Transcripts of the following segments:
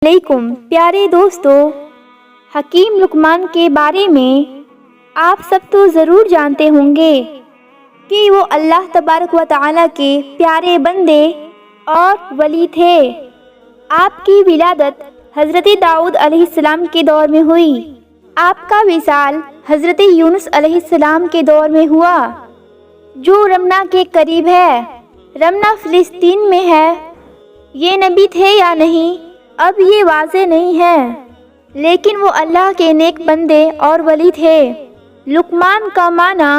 अलैकुम प्यारे दोस्तों, हकीम लुकमान के बारे में आप सब तो ज़रूर जानते होंगे कि वो अल्लाह तबारक व तआला के प्यारे बंदे और वली थे। आपकी विलादत हज़रत दाऊद अलैहिस्सलाम के दौर में हुई। आपका विसाल हज़रत यूनुस अलैहिस्सलाम के दौर में हुआ, जो रमना के करीब है। रमना फ़िलिस्तीन में है। ये नबी थे या नहीं अब ये वाज़े नहीं है, लेकिन वो अल्लाह के नेक बंदे और वली थे। लुकमान का माना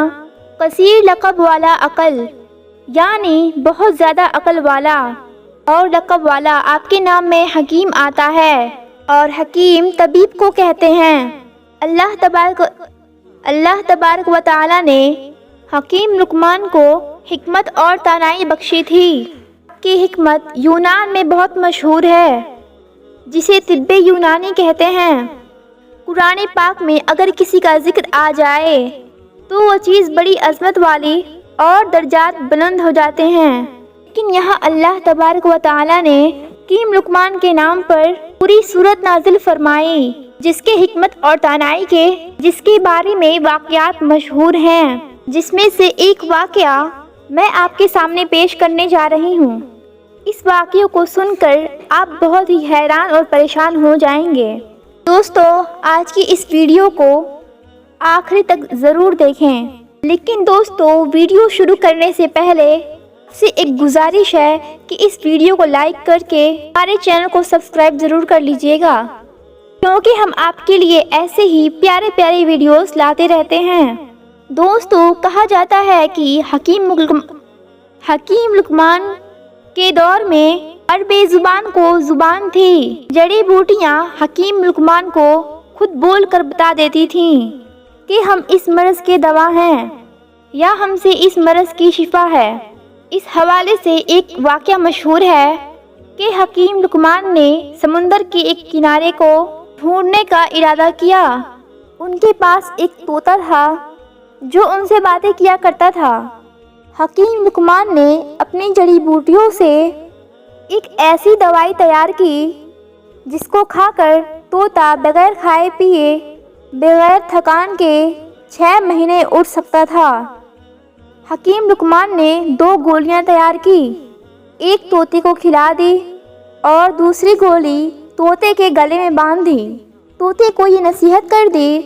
कसीर लक़ब वाला अक़ल, यानी बहुत ज़्यादा अक़ल वाला, और लक़ब वाला आपके नाम में हकीम आता है, और हकीम तबीब को कहते हैं। अल्लाह तबारक व तआला ने हकीम लुकमान को हिकमत और तानाई बख्शी थी। कि हिकमत यूनान में बहुत मशहूर है, जिसे तिब्बे यूनानी कहते हैं। कुरान पाक में अगर किसी का जिक्र आ जाए तो वो चीज़ बड़ी अज़मत वाली और दर्जात बुलंद हो जाते हैं। लेकिन यहाँ अल्लाह तबारक व तआला ने हकीम लुकमान के नाम पर पूरी सूरत नाजिल फरमाई, जिसके हिकमत और तानाई जिसके बारे में वाक़यात मशहूर हैं, जिसमें से एक वाक़या मैं आपके सामने पेश करने जा रही हूँ। इस वाक़ये को सुनकर आप बहुत ही हैरान और परेशान हो जाएंगे। दोस्तों, आज की इस वीडियो को आखिरी तक ज़रूर देखें। लेकिन दोस्तों, वीडियो शुरू करने से पहले से एक गुजारिश है कि इस वीडियो को लाइक करके हमारे चैनल को सब्सक्राइब ज़रूर कर लीजिएगा, क्योंकि हम आपके लिए ऐसे ही प्यारे प्यारे वीडियोस लाते रहते हैं। दोस्तों, कहा जाता है कि हकीम लुकमान के दौर में हर बेजुबान को जुबान थी। जड़ी बूटियाँ हकीम लुकमान को खुद बोल कर बता देती थीं कि हम इस मर्ज़ के दवा हैं या हमसे इस मर्ज़ की शिफा है। इस हवाले से एक वाक़या मशहूर है कि हकीम लुकमान ने समुंदर के एक किनारे को ढूंढने का इरादा किया। उनके पास एक तोता था जो उनसे बातें किया करता था। हकीम लुकमान ने अपनी जड़ी बूटियों से एक ऐसी दवाई तैयार की जिसको खाकर तोता बगैर खाए पिए, बगैर थकान के 6 महीने उड़ सकता था। हकीम लुकमान ने 2 गोलियां तैयार की, एक तोते को खिला दी और दूसरी गोली तोते के गले में बांध दी। तोते को ये नसीहत कर दी,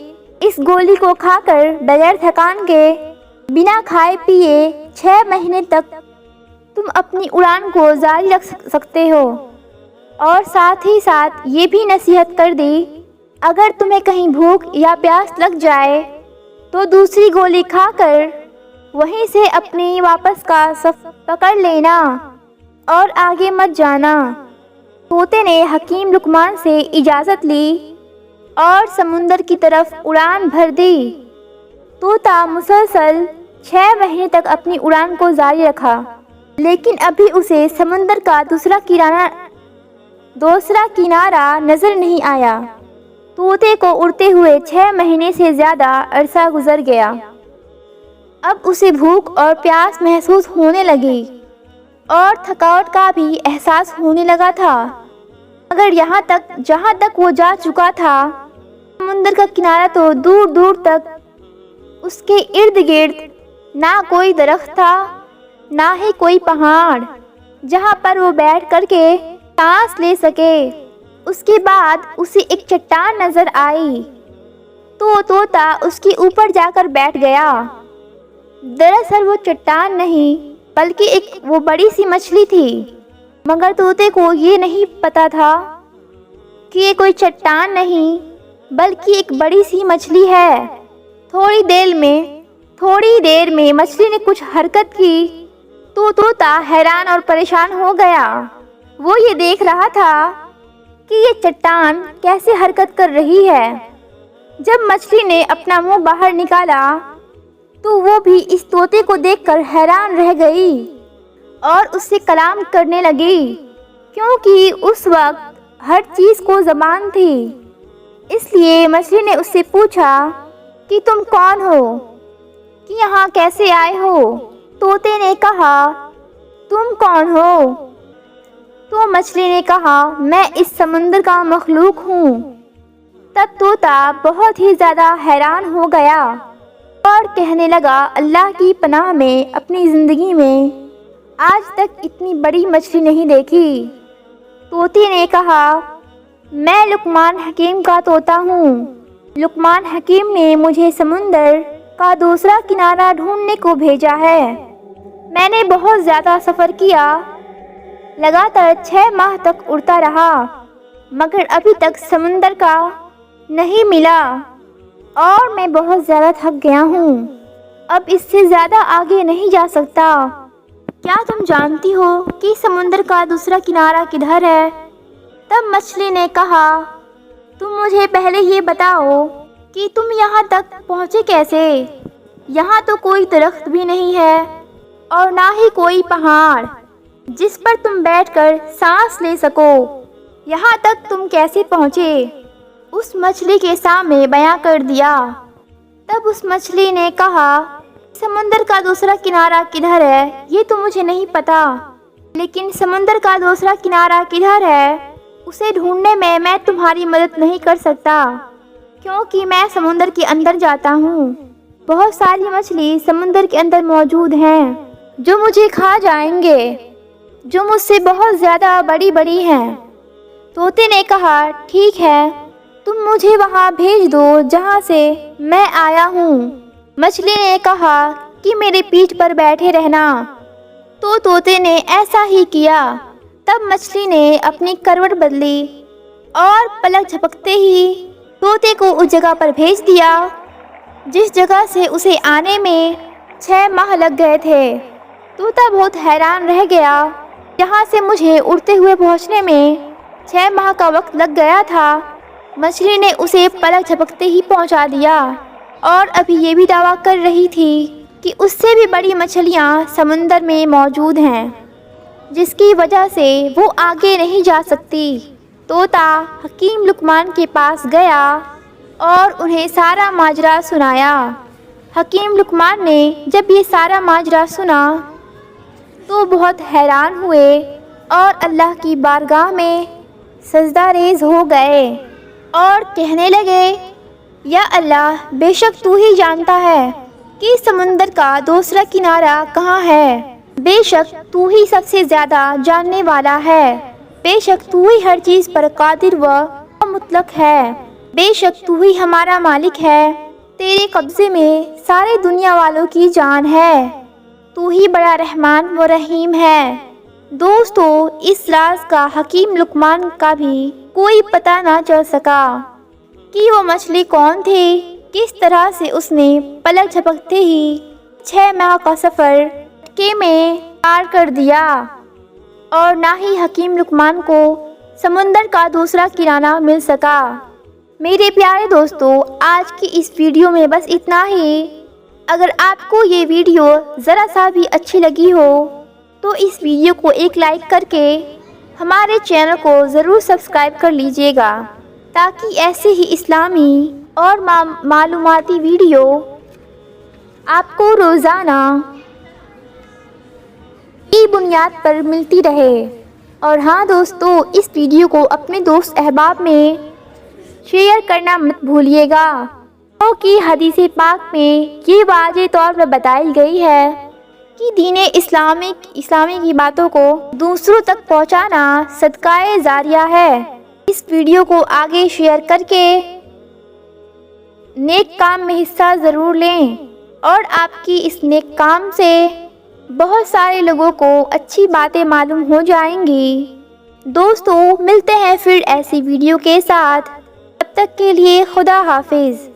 इस गोली को खाकर बगैर थकान के, बिना खाए पिए 6 महीने तक तुम अपनी उड़ान को जारी रख सकते हो। और साथ ही साथ ये भी नसीहत कर दी, अगर तुम्हें कहीं भूख या प्यास लग जाए तो दूसरी गोली खाकर वहीं से अपनी वापस का सफ़र पकड़ लेना और आगे मत जाना। तोते ने हकीम लुकमान से इजाज़त ली और समुंदर की तरफ उड़ान भर दी। तोता मुसलसल 6 महीने तक अपनी उड़ान को जारी रखा, लेकिन अभी उसे समुंदर का दूसरा किनारा नज़र नहीं आया। तोते को उड़ते हुए 6 महीने से ज़्यादा अरसा गुजर गया। अब उसे भूख और प्यास महसूस होने लगी और थकावट का भी एहसास होने लगा था। मगर जहाँ तक वो जा चुका था, समुंदर का किनारा तो दूर दूर तक, उसके इर्द गिर्द ना कोई दरख्त था ना ही कोई पहाड़ जहाँ पर वो बैठ करके सांस ले सके। उसके बाद उसे एक चट्टान नजर आई तो तोता उसके ऊपर जाकर बैठ गया। दरअसल वो चट्टान नहीं बल्कि वो बड़ी सी मछली थी, मगर तोते को ये नहीं पता था कि ये कोई चट्टान नहीं बल्कि एक बड़ी सी मछली है। थोड़ी देर में मछली ने कुछ हरकत की तो तोता हैरान और परेशान हो गया। वो ये देख रहा था कि ये चट्टान कैसे हरकत कर रही है। जब मछली ने अपना मुंह बाहर निकाला तो वो भी इस तोते को देखकर हैरान रह गई और उससे कलाम करने लगी, क्योंकि उस वक्त हर चीज़ को ज़बान थी। इसलिए मछली ने उससे पूछा कि तुम कौन हो, कि यहाँ कैसे आए हो। तोते ने कहा, तुम कौन हो? تو مچھلی نے کہا میں اس سمندر کا مخلوق ہوں۔ تب طوطا بہت ہی زیادہ حیران ہو گیا اور کہنے لگا اللہ کی پناہ میں اپنی زندگی میں آج تک اتنی بڑی مچھلی نہیں دیکھی۔ طوطے نے کہا میں لقمان حکیم کا طوطا ہوں۔ لقمان حکیم نے مجھے سمندر کا دوسرا کنارہ ڈھونڈنے کو بھیجا ہے۔ میں نے بہت زیادہ سفر کیا، لگاتار 6 ماہ تک اڑتا رہا، مگر ابھی تک سمندر کا نہیں ملا اور میں بہت زیادہ تھک گیا ہوں۔ اب اس سے زیادہ آگے نہیں جا سکتا۔ کیا تم جانتی ہو کہ سمندر کا دوسرا کنارہ کدھر ہے؟ تب مچھلی نے کہا تم مجھے پہلے یہ بتاؤ کہ تم یہاں تک پہنچے کیسے؟ یہاں تو کوئی درخت بھی نہیں ہے اور نہ ہی کوئی پہاڑ جس پر تم بیٹھ کر سانس لے سکو۔ یہاں تک تم کیسے پہنچے؟ اس مچھلی کے سامنے بیان کر دیا۔ تب اس مچھلی نے کہا سمندر کا دوسرا کنارہ کدھر ہے یہ تو مجھے نہیں پتا، لیکن سمندر کا دوسرا کنارہ کدھر ہے اسے ڈھونڈنے میں تمہاری مدد نہیں کر سکتا، کیونکہ میں سمندر کے اندر جاتا ہوں۔ بہت ساری مچھلی سمندر کے اندر موجود ہیں جو مجھے کھا جائیں گے، جو مجھ سے بہت زیادہ بڑی ہیں۔ طوطے نے کہا ٹھیک ہے، تم مجھے وہاں بھیج دو جہاں سے میں آیا ہوں۔ مچھلی نے کہا کہ میرے پیٹھ پر بیٹھے رہنا۔ تو طوطے نے ایسا ہی کیا۔ تب مچھلی نے اپنی کروٹ بدلی اور پلک جھپکتے ہی طوطے کو اس جگہ پر بھیج دیا جس جگہ سے اسے آنے میں 6 ماہ لگ گئے تھے۔ طوطا بہت حیران رہ گیا، یہاں سے مجھے اڑتے ہوئے پہنچنے میں 6 ماہ کا وقت لگ گیا تھا، مچھلی نے اسے پلک جھپکتے ہی پہنچا دیا، اور ابھی یہ بھی دعویٰ کر رہی تھی کہ اس سے بھی بڑی مچھلیاں سمندر میں موجود ہیں جس کی وجہ سے وہ آگے نہیں جا سکتی۔ طوطا حکیم لقمان کے پاس گیا اور انہیں سارا ماجرا سنایا۔ حکیم لقمان نے جب یہ سارا ماجرا سنا تو بہت حیران ہوئے اور اللہ کی بارگاہ میں سجدہ ریز ہو گئے اور کہنے لگے یا اللہ، بے شک تو ہی جانتا ہے کہ سمندر کا دوسرا کنارہ کہاں ہے، بے شک تو ہی سب سے زیادہ جاننے والا ہے، بے شک تو ہی ہر چیز پر قادر و مطلق ہے، بے شک تو ہی ہمارا مالک ہے، تیرے قبضے میں سارے دنیا والوں کی جان ہے، تو ہی بڑا رحمان و رحیم ہے۔ دوستو، اس راز کا حکیم لقمان کا بھی کوئی پتہ نہ چل سکا کہ وہ مچھلی کون تھی، کس طرح سے اس نے پلک جھپکتے ہی 6 ماہ کا سفر کے میں پار کر دیا، اور نہ ہی حکیم لقمان کو سمندر کا دوسرا کنارہ مل سکا۔ میرے پیارے دوستو، آج کی اس ویڈیو میں بس اتنا ہی۔ اگر آپ کو یہ ویڈیو ذرا سا بھی اچھی لگی ہو تو اس ویڈیو کو ایک لائک کر کے ہمارے چینل کو ضرور سبسکرائب کر لیجئے گا، تاکہ ایسے ہی اسلامی اور معلوماتی ویڈیو آپ کو روزانہ کی بنیاد پر ملتی رہے۔ اور ہاں دوستو، اس ویڈیو کو اپنے دوست احباب میں شیئر کرنا مت بھولیے گا، کیونکہ حدیث پاک میں یہ واضح طور پر بتائی گئی ہے کہ دین اسلامی کی باتوں کو دوسروں تک پہنچانا صدقہ جاریہ ہے۔ اس ویڈیو کو آگے شیئر کر کے نیک کام میں حصہ ضرور لیں، اور آپ کی اس نیک کام سے بہت سارے لوگوں کو اچھی باتیں معلوم ہو جائیں گی۔ دوستو، ملتے ہیں پھر ایسی ویڈیو کے ساتھ، تب تک کے لیے خدا حافظ۔